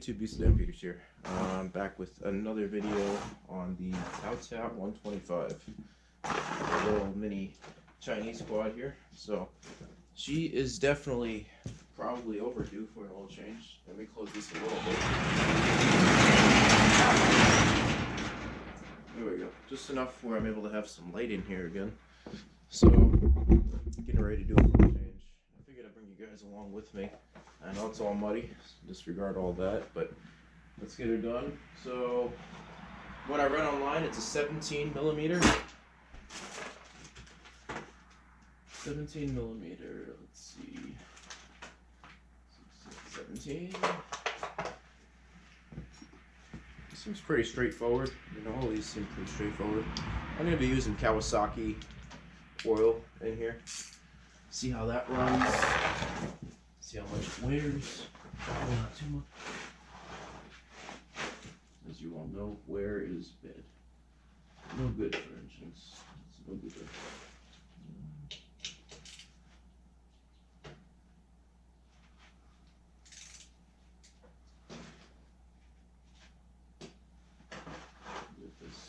YouTube, Atv Peters here. I'm back with another video on the Taotao 125. A little mini Chinese quad here. So she is definitely probably overdue for an oil change. Let me close this a little bit. There we go. Just enough where I'm able to have some light in here again. So getting ready to do a oil change. I figured I'd bring you guys along with me. I know it's all muddy, disregard all that, but let's get her done. So, what I read online, it's a 17 millimeter. 17 millimeter, let's see. 17. Seems pretty straightforward. You know, all these seem pretty straightforward. I'm going to be using Kawasaki oil in here. See how that runs. See how much it wears. Probably not too much. As you all know, wear is bad. No good for engines. It's no good. Get this.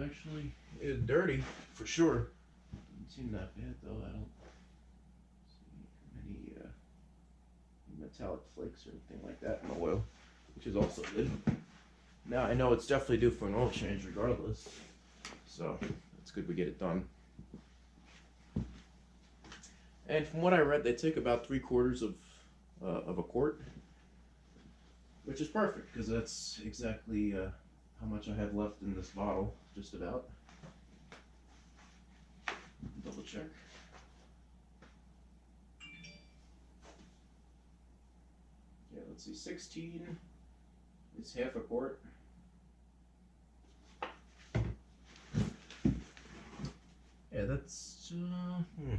Actually, it's dirty for sure. Doesn't seem that bad though. I don't see any metallic flakes or anything like that in the oil, which is also good. Now I know it's definitely due for an oil change regardless, so it's good we get it done. And from what I read, they take about 3/4 of a quart, which is perfect because that's exactly how much I have left in this bottle, just about. Double check. Yeah, let's see, 16 is half a quart. Yeah, that's 3/4.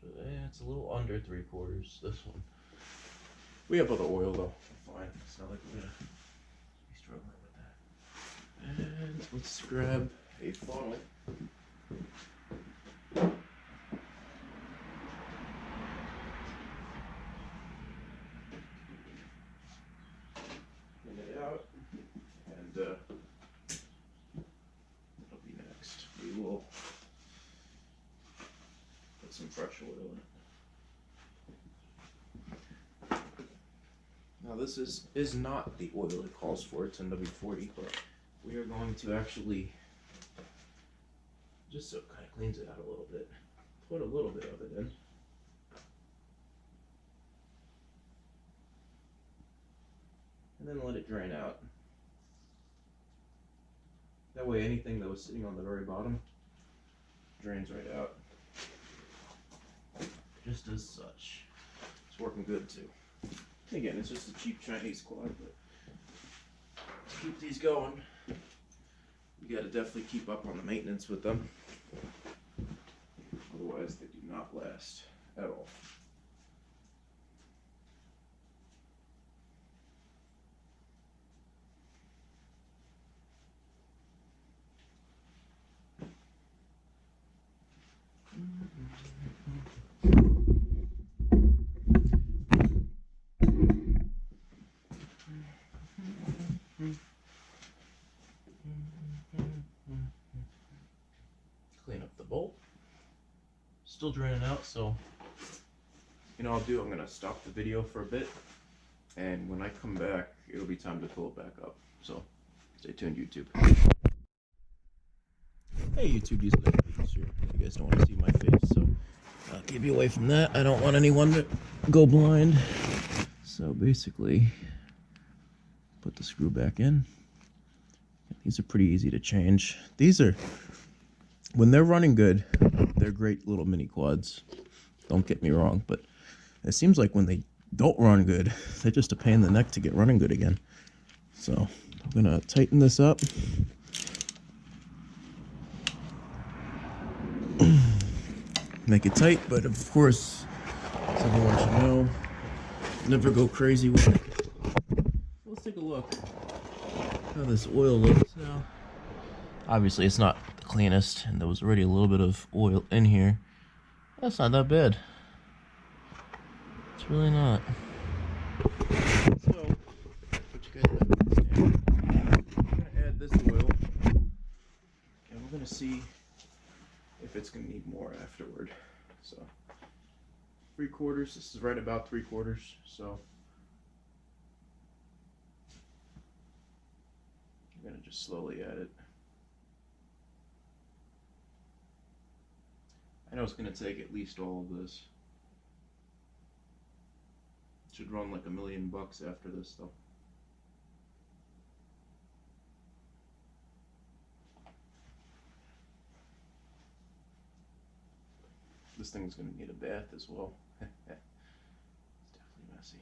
So, yeah, it's a little under 3/4, this one. We have other oil though, fine. It's not like we're gonna be struggling with that. And let's grab a funnel. Clean it out, and that'll be next. We will put some fresh oil in it. Now this is not the oil it calls for, it's NW40, but we are going to actually, just so it kind of cleans it out a little bit, put a little bit of it in. And then let it drain out. That way anything that was sitting on the very bottom drains right out. Just as such. It's working good too. Again, it's just a cheap Chinese quad, but to keep these going, you gotta definitely keep up on the maintenance with them. Otherwise, they do not last at all. Clean up the bolt. Still draining out, so you know what I'll do, I'm gonna stop the video for a bit, and when I come back it'll be time to pull it back up. So stay tuned, YouTube. Hey YouTube, these are the videos here. You guys don't want to see my face, so I'll keep you away from that. I don't want anyone to go blind. So basically, put the screw back in. These are pretty easy to change. These are, when they're running good, they're great little mini quads. Don't get me wrong, but it seems like when they don't run good, they're just a pain in the neck to get running good again. So I'm gonna tighten this up. make it tight, but of course, as everyone should know, never go crazy with it. Let's take a look how this oil looks now. Obviously, it's not the cleanest, and there was already a little bit of oil in here. That's not that bad. It's really not. So, what you guys have to understand, we're going to add this oil, and we're going to see if it's going to need more afterward. So, 3/4, this is right about 3/4, so I'm going to just slowly add it. I know it's going to take at least all of this. It should run like $1 million after this though. This thing's going to need a bath as well. It's definitely messy.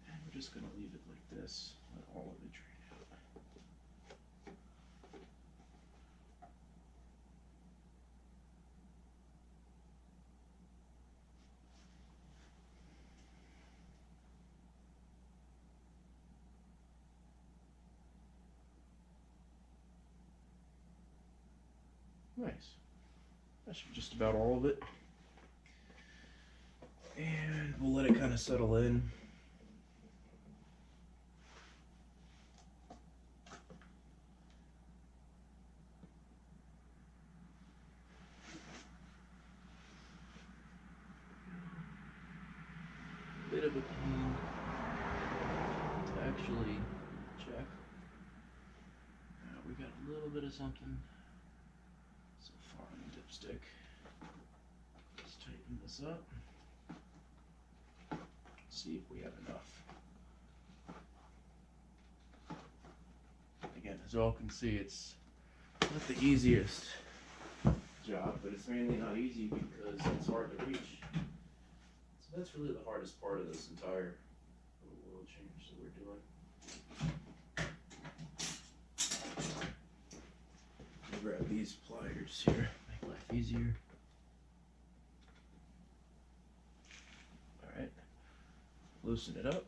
And we're just going to leave it like this. Let all of it drain out. Nice. That should be just about all of it. And we'll let it kind of settle in. Bit of a pain to actually check. We got a little bit of something so far on the dipstick. Let's tighten this up. See if we have enough. Again, as you all can see, it's not the easiest job, but it's mainly not easy because it's hard to reach. So that's really the hardest part of this entire little oil change that we're doing. I'll grab these pliers here, make life easier. Alright, loosen it up.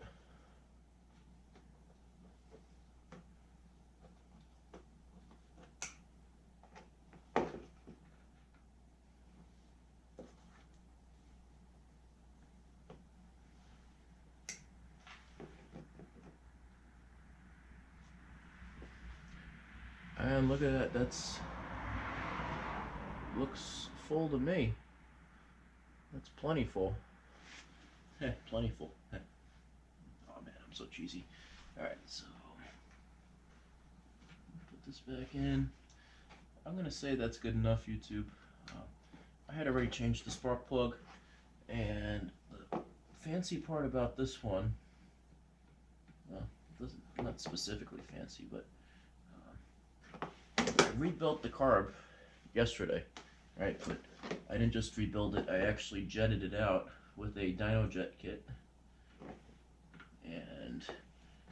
And look at that, that's looks full to me. That's plenty full. Plenty full. Oh man, I'm so cheesy. Alright, so put this back in. I'm gonna say that's good enough, YouTube. I had already changed the spark plug, and the fancy part about this one, well, not specifically fancy, but I rebuilt the carb yesterday, right? But I didn't just rebuild it, I actually jetted it out with a dyno jet kit. And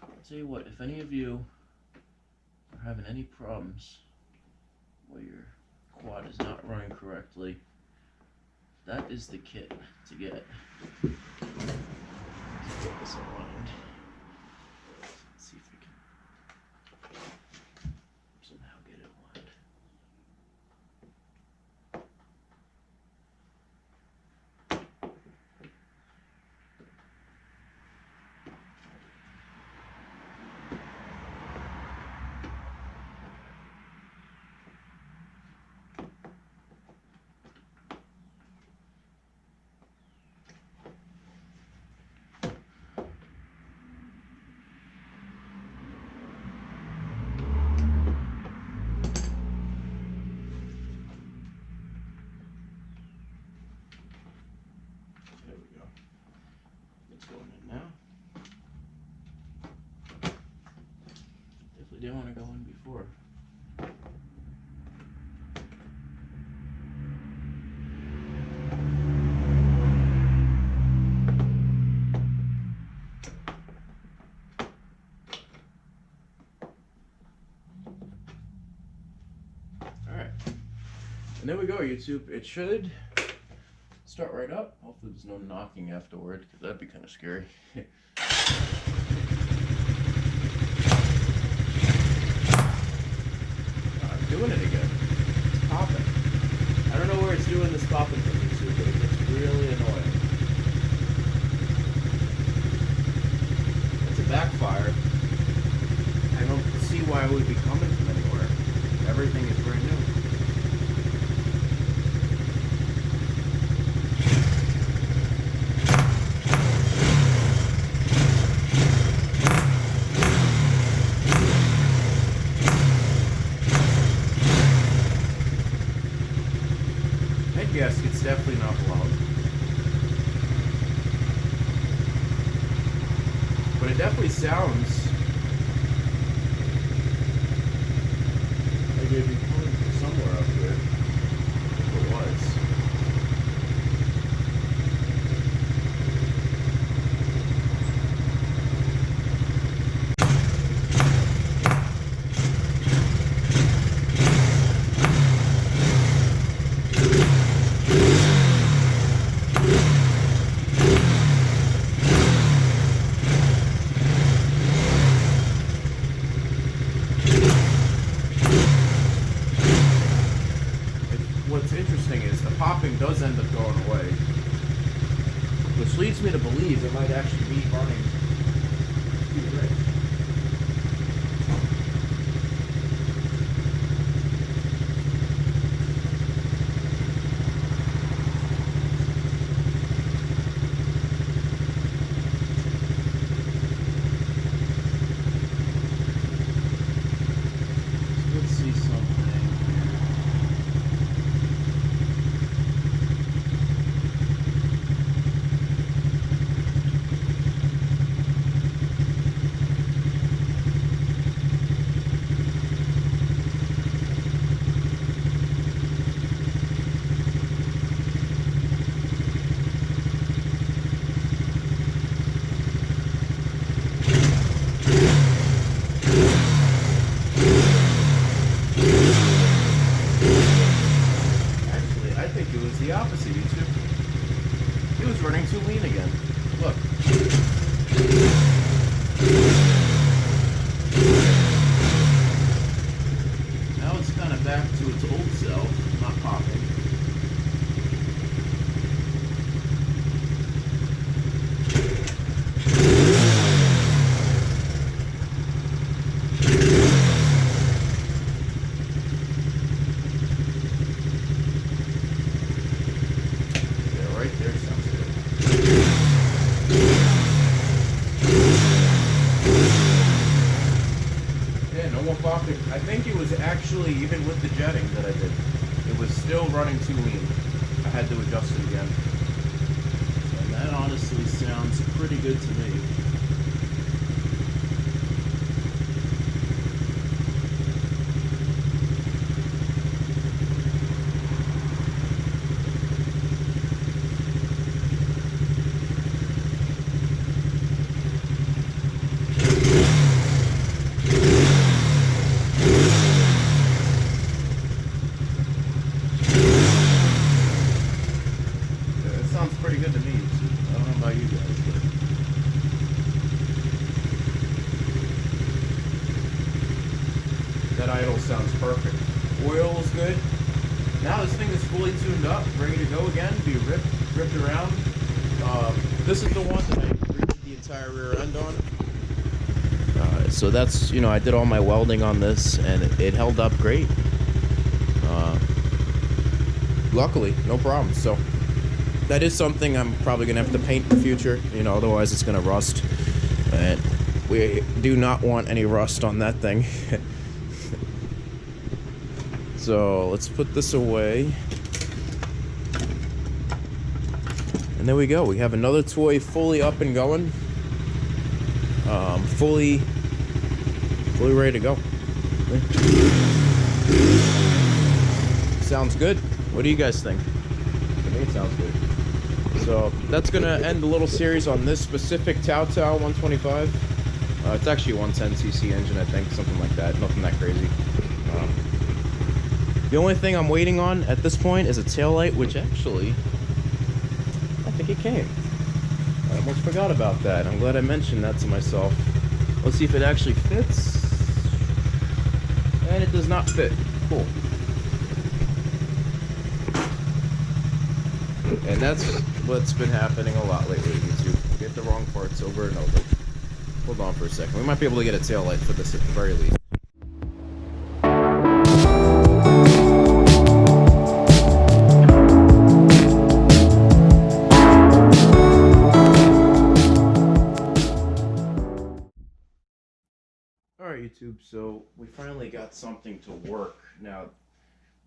I'll tell you what, if any of you are having any problems where your quad is not running correctly, that is the kit to get. Let's get this aligned. Let's see if we can somehow get it aligned. There we go. It's going in now. Definitely didn't want to go in before. there we go, YouTube. It should start right up. Hopefully there's no knocking afterward, because that'd be kind of scary. Doing it again. It's popping. I don't know where it's doing this popping from YouTube, but it's really annoying. It's a backfire. I don't see why it would be coming from anywhere. Everything is brand new. Head gasket's definitely not blown. But it definitely sounds like it'd be coming from somewhere up here. If it was. What's interesting is the popping does end up going away, which leads me to believe it might actually be running too rich. Let's see something. It was the opposite, YouTube. He was running too lean again. Look. Now it's kind of back to its old self, not popping. Right there sounds good. Yeah, no more popping. I think it was actually, even with the jetting that I did, it was still running too lean. I had to adjust it again. And that honestly sounds pretty good to me. Sounds pretty good to me. I don't know about you guys, but that idle sounds perfect. Oil is good. Now this thing is fully tuned up, ready to go again, be ripped around. This is the one that I ripped the entire rear end on. So that's, I did all my welding on this, and it held up great. Luckily, no problem. So that is something I'm probably gonna have to paint in the future, otherwise it's gonna rust. And we do not want any rust on that thing. So let's put this away. And there we go. We have another toy fully up and going. Fully ready to go. Sounds good. What do you guys think? To me, it sounds good. So that's gonna end the little series on this specific Taotao 125. It's actually a 110cc engine, I think, something like that. Nothing that crazy. The only thing I'm waiting on at this point is a tail light, which actually, I think it came. I almost forgot about that. I'm glad I mentioned that to myself. Let's see if it actually fits. And it does not fit. Cool. And that's what's been happening a lot lately, YouTube. Get the wrong parts over and over. Hold on for a second. We might be able to get a tail light for this at the very least. Alright, YouTube, so we finally got something to work. Now,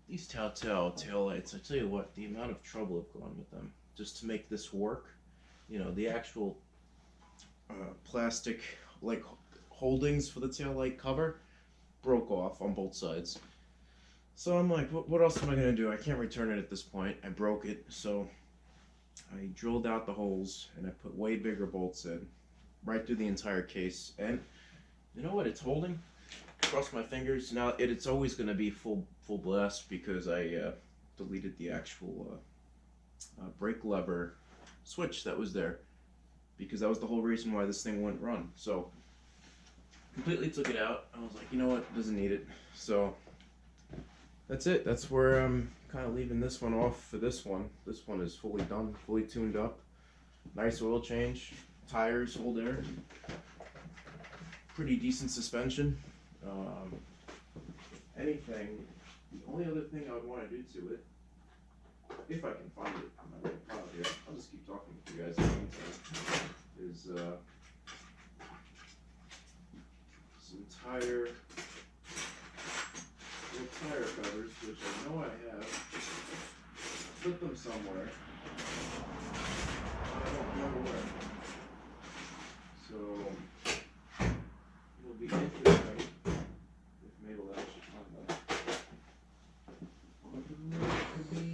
these Taotao taillights, I tell you what, the amount of trouble I've gone with them just to make this work, you know, the actual plastic like holdings for the taillight cover broke off on both sides. So I'm like, what else am I going to do? I can't return it at this point. I broke it, so I drilled out the holes and I put way bigger bolts in, right through the entire case. And you know what it's holding? Cross my fingers. Now it's always going to be full blast because I deleted the actual brake lever switch that was there, because that was the whole reason why this thing wouldn't run. So completely took it out. I was like, you know what, doesn't need it. So that's it. That's where I'm kind of leaving this one off for this one. This one is fully done, fully tuned up. Nice oil change, tires, hold air, pretty decent suspension. Anything, the only other thing I would want to do to it, if I can find it, I'm not really proud of it. I'll just keep talking to you guys in the meantime, is some tire covers, which I know I have. Put them somewhere. I don't remember where. So it'll be interesting if Mabel actually find them. Could be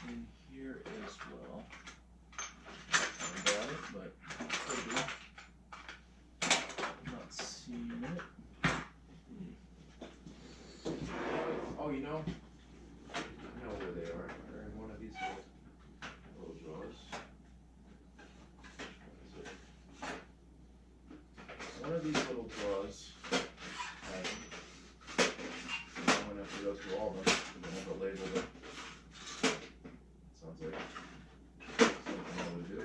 in here as well. I got it, but could be. I'm not seeing it. Oh, you know where they are. They're in one of these little drawers. One of these little drawers. I'm going to have to go through all of them. I'm going to have to label them. Sounds like something I would do.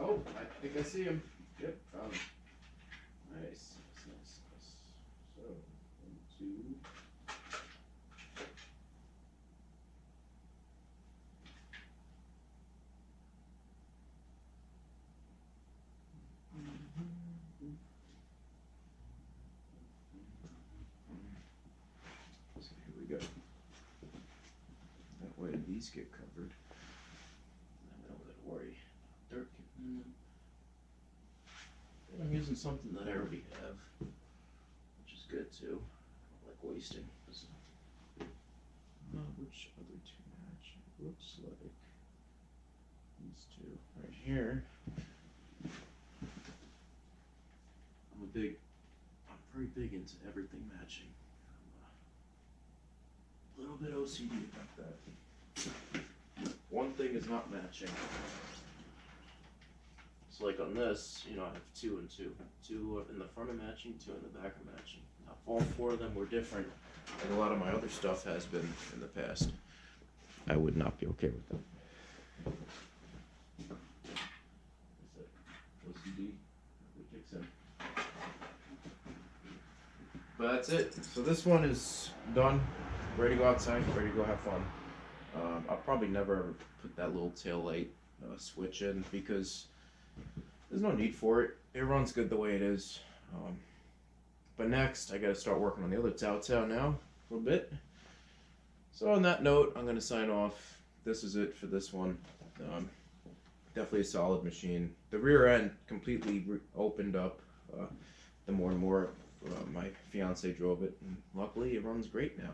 Oh, I think I see him. Yep, found him. Nice. So, 1, 2. So here we go. That way these get covered. Then we don't have to worry. Dirt getting in them. I'm using something that I already have, which is good too. I don't like wasting. Which other two match? It looks like these two right here. I'm very big into everything matching. I'm a little bit OCD about that. One thing is not matching. So like on this, you know, I have 2 and 2. 2 in the front of matching, 2 in the back of matching. Now, if all 4 of them were different, like a lot of my other stuff has been in the past, I would not be okay with that. OCD kicks in. But that's it. So this one is done, ready to go outside, ready to go have fun. I'll probably never ever put that little tail light switch in, because there's no need for it. It runs good the way it is. But next, I got to start working on the other Taotao now a little bit. So on that note, I'm going to sign off. This is it for this one. Definitely a solid machine. The rear end completely opened up the more and more my fiance drove it, and luckily it runs great now.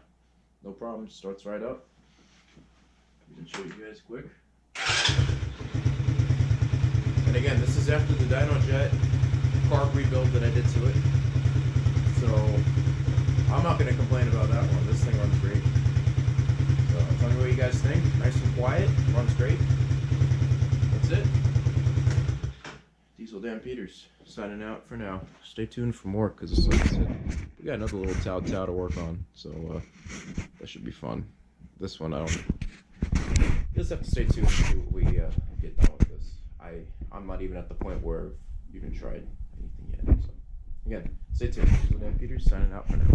No problem, starts right up. I can show you guys quick. And again, this is after the Dyno Jet carb rebuild that I did to it. So I'm not going to complain about that one. This thing runs great. So tell me what you guys think. Nice and quiet, runs great. That's it. Diesel Dan Peters signing out for now. Stay tuned for more because, like I said, we got another little Taotao to work on, so that should be fun. This one, I don't. You just have to stay tuned and see what we get done with this. I'm not even at the point where I've even tried anything yet. So again, stay tuned. Diesel Dan Peters signing out for now.